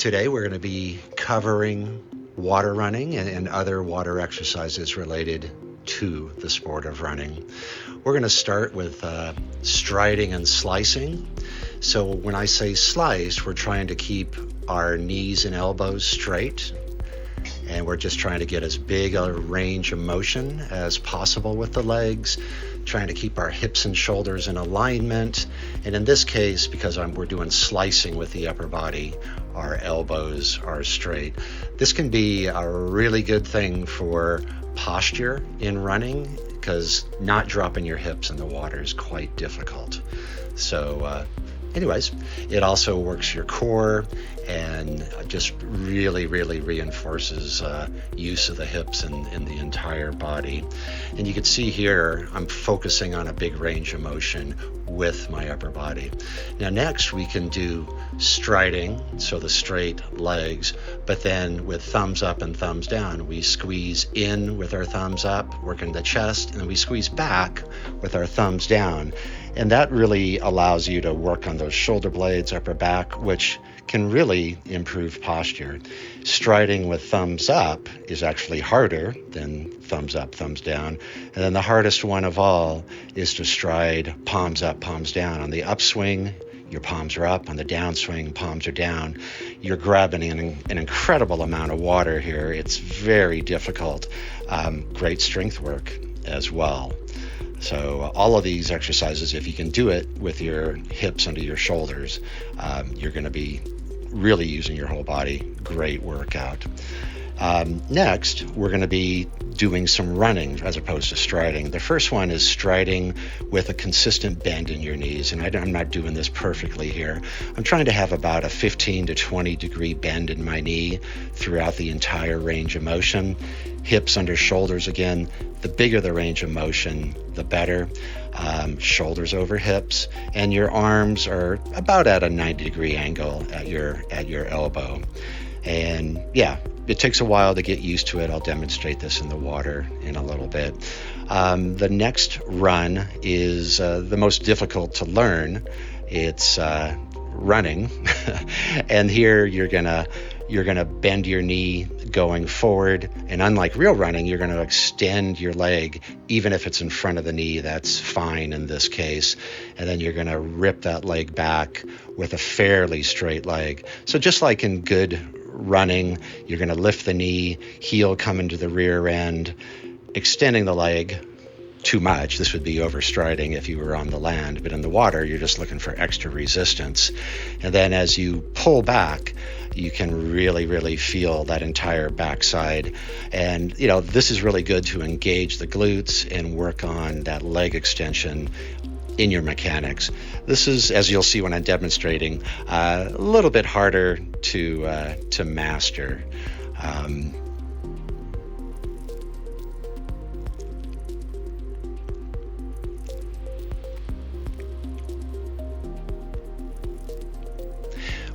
Today we're going to be covering water running and other water exercises related to the sport of running. We're going to start with striding and slicing. So when I say slice, we're trying to keep our knees and elbows straight, and we're just trying to get as big a range of motion as possible with the legs, trying to keep our hips and shoulders in alignment. And in this case, because we're doing slicing with the upper body, our elbows are straight. This can be a really good thing for posture in running, because not dropping your hips in the water is quite difficult. So anyways, it also works your core and just really reinforces use of the hips in the entire body. And you can see here, I'm focusing on a big range of motion with my upper body. Now next we can do striding, so the straight legs, but then with thumbs up and thumbs down. We squeeze in with our thumbs up, working the chest, and we squeeze back with our thumbs down. And that really allows you to work on those shoulder blades, upper back, which can really improve posture. Striding with thumbs up is actually harder than thumbs up, thumbs down. And then the hardest one of all is to stride palms up, palms down. On the upswing, your palms are up. On the downswing, palms are down. You're grabbing an incredible amount of water here. It's very difficult. Great strength work as well. So all of these exercises, if you can do it with your hips under your shoulders, you're going to be really using your whole body. Great workout. Next, we're going to be doing some running as opposed to striding. The first one is striding with a consistent bend in your knees. And I'm not doing this perfectly here. I'm trying to have about a 15 to 20 degree bend in my knee throughout the entire range of motion. Hips under shoulders again. The bigger the range of motion, the better. Shoulders over hips, and your arms are about at a 90 degree angle at your elbow. And yeah, it takes a while to get used to it. I'll demonstrate this in the water in a little bit. The next run is the most difficult to learn. It's running. And here you're gonna bend your knee going forward, and unlike real running, you're going to extend your leg even if it's in front of the knee. That's fine in this case. And then you're going to rip that leg back with a fairly straight leg. So just like in good running, you're going to lift the knee, heel coming to the rear end, extending the leg too much. This would be overstriding if you were on the land, but in the water, you're just looking for extra resistance. And then as you pull back, you can really feel that entire backside. And, this is really good to engage the glutes and work on that leg extension in your mechanics. This is, as you'll see when I'm demonstrating, a little bit harder to master.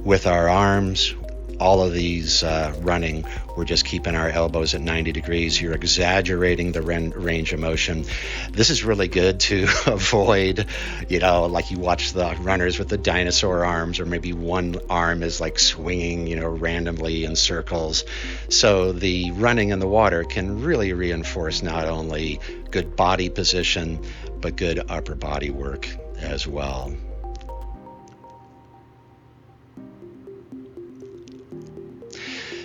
With our arms, all of these running, we're just keeping our elbows at 90 degrees. You're exaggerating the range of motion. This is really good to avoid, like you watch the runners with the dinosaur arms, or maybe one arm is like swinging, randomly in circles. So the running in the water can really reinforce not only good body position, but good upper body work as well.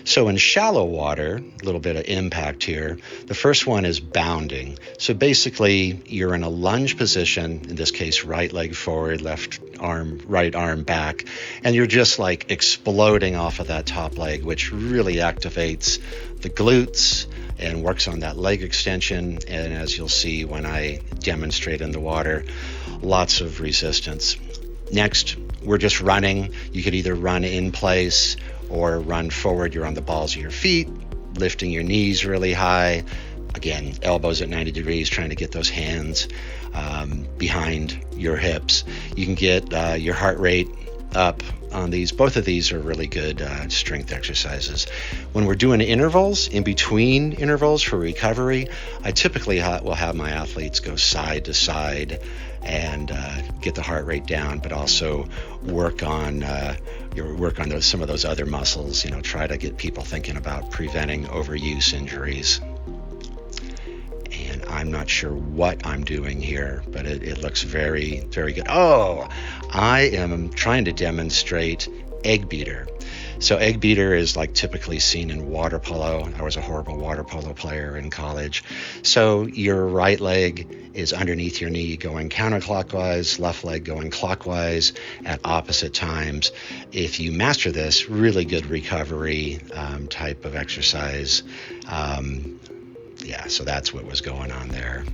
So in shallow water, a little bit of impact here. The first one is bounding. So basically, you're in a lunge position, in this case, right leg forward, right arm back, and you're just like exploding off of that top leg, which really activates the glutes and works on that leg extension. And as you'll see when I demonstrate in the water, lots of resistance. Next, we're just running. You could either run in place or run forward. You're on the balls of your feet, lifting your knees really high. Again, elbows at 90 degrees, trying to get those hands behind your hips. You can get your heart rate up on these. Both of these are really good strength exercises. When we're doing intervals, in between intervals for recovery, I typically will have my athletes go side to side and get the heart rate down, but also work on some of those other muscles. Try to get people thinking about preventing overuse injuries. And I'm not sure what I'm doing here, but it looks very, very good. Oh, I am trying to demonstrate egg beater. So egg beater is like typically seen in water polo. I was a horrible water polo player in college. So your right leg is underneath your knee going counterclockwise, left leg going clockwise at opposite times. If you master this, really good recovery type of exercise. So that's what was going on there.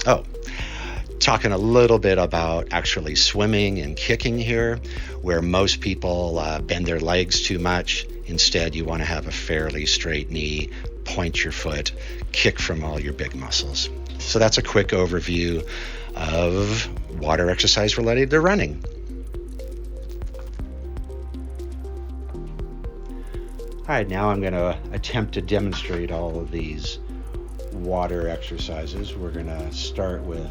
Oh, talking a little bit about actually swimming and kicking here, where most people bend their legs too much. Instead, you want to have a fairly straight knee, point your foot, kick from all your big muscles. So that's a quick overview of water exercise related to running. All right, now I'm going to attempt to demonstrate all of these water exercises. We're going to start with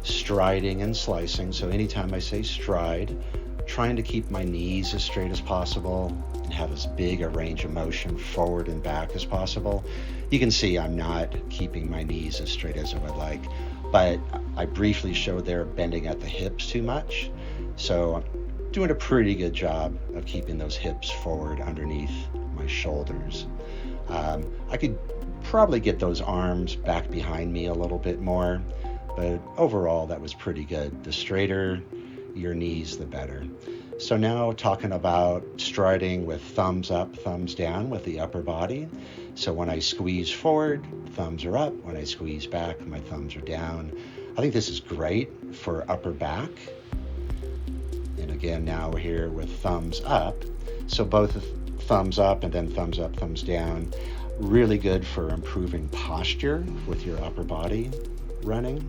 striding and slicing. So anytime I say stride, trying to keep my knees as straight as possible and have as big a range of motion forward and back as possible. You can see I'm not keeping my knees as straight as I would like, but I briefly showed there bending at the hips too much. So I'm doing a pretty good job of keeping those hips forward underneath my shoulders. I could probably get those arms back behind me a little bit more, but overall that was pretty good. The straighter your knees, the better. So now talking about striding with thumbs up, thumbs down with the upper body. So when I squeeze forward, thumbs are up. When I squeeze back, my thumbs are down. I think this is great for upper back. And again, now we're here with thumbs up. So both thumbs up and then thumbs up, thumbs down. Really good for improving posture with your upper body running.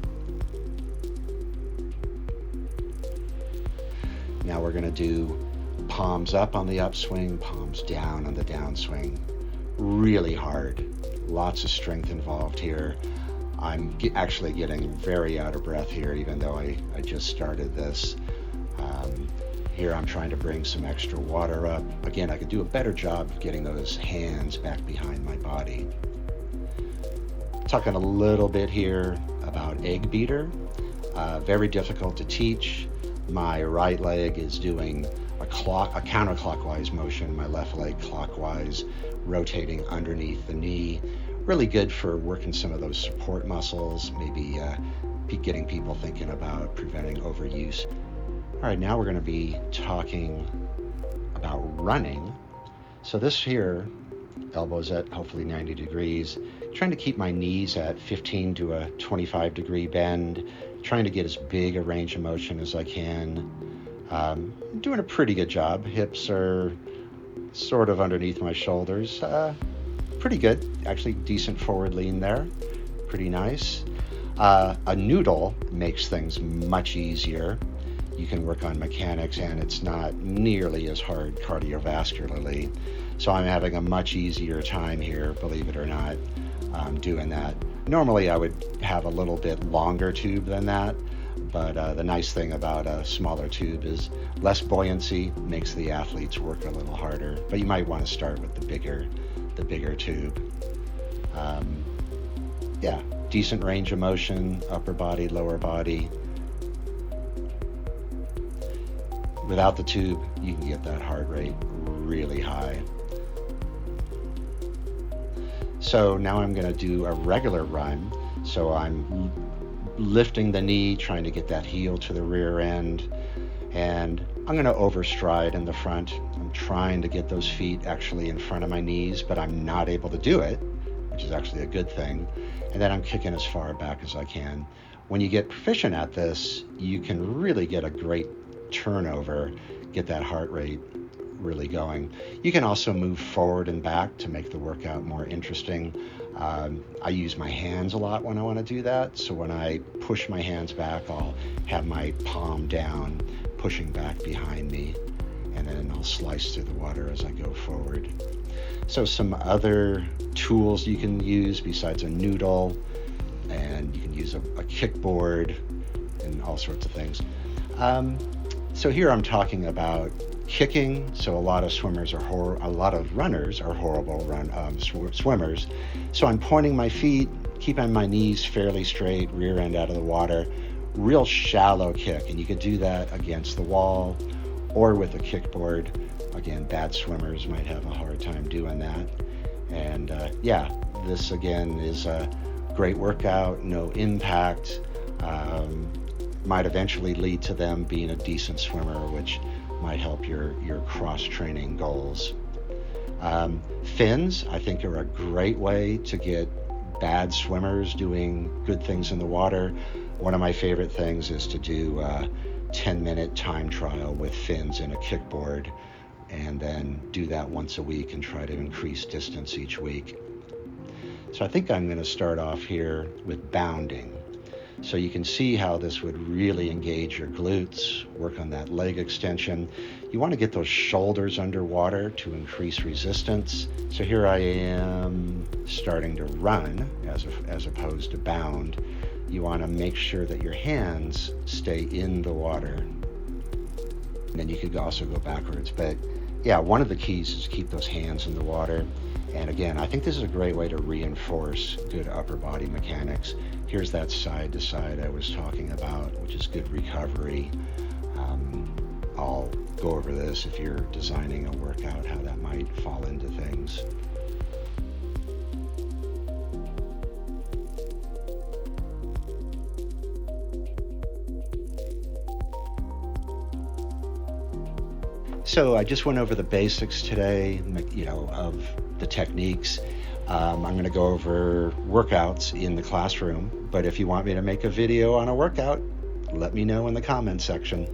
Now we're going to do palms up on the upswing, palms down on the downswing. Really hard. Lots of strength involved here. I'm actually getting very out of breath here, even though I just started this. Here I'm trying to bring some extra water up. Again, I could do a better job of getting those hands back behind my body. Talking a little bit here about egg beater. Very difficult to teach. My right leg is doing a counterclockwise motion, my left leg clockwise, rotating underneath the knee. Really good for working some of those support muscles, maybe getting people thinking about preventing overuse. All right, now we're going to be talking about running. So this here, elbows at hopefully 90 degrees, trying to keep my knees at 15 to a 25 degree bend, trying to get as big a range of motion as I can. Doing a pretty good job. Hips are sort of underneath my shoulders. Pretty good, actually decent forward lean there. Pretty nice. A noodle makes things much easier. You can work on mechanics and it's not nearly as hard cardiovascularly. So I'm having a much easier time here, believe it or not, doing that. Normally I would have a little bit longer tube than that, but the nice thing about a smaller tube is less buoyancy, makes the athletes work a little harder. But you might want to start with the bigger tube. Decent range of motion, upper body, lower body. Without the tube, you can get that heart rate really high. So now I'm going to do a regular run. So I'm lifting the knee, trying to get that heel to the rear end, and I'm going to overstride in the front. I'm trying to get those feet actually in front of my knees, but I'm not able to do it, which is actually a good thing. And then I'm kicking as far back as I can. When you get proficient at this, you can really get a great turnover, get that heart rate really going. You can also move forward and back to make the workout more interesting. I use my hands a lot when I want to do that. So when I push my hands back, I'll have my palm down, pushing back behind me, and then I'll slice through the water as I go forward. So some other tools you can use besides a noodle, and you can use a kickboard and all sorts of things. So here I'm talking about kicking. So a lot of runners are horrible swimmers. So I'm pointing my feet, keeping my knees fairly straight, rear end out of the water, real shallow kick. And you could do that against the wall or with a kickboard. Again, bad swimmers might have a hard time doing that. And this again is a great workout, no impact. Might eventually lead to them being a decent swimmer, which might help your cross-training goals. Fins, I think, are a great way to get bad swimmers doing good things in the water. One of my favorite things is to do a 10-minute time trial with fins and a kickboard, and then do that once a week and try to increase distance each week. So I think I'm going to start off here with bounding. So you can see how this would really engage your glutes, work on that leg extension. You want to get those shoulders underwater to increase resistance. So here I am starting to run as opposed to bound. You want to make sure that your hands stay in the water. And then you could also go backwards. But yeah, one of the keys is to keep those hands in the water. And again, I think this is a great way to reinforce good upper body mechanics. Here's that side to side I was talking about, which is good recovery. I'll go over this if you're designing a workout, how that might fall into things. So I just went over the basics today, of the techniques. I'm going to go over workouts in the classroom, but if you want me to make a video on a workout, let me know in the comments section.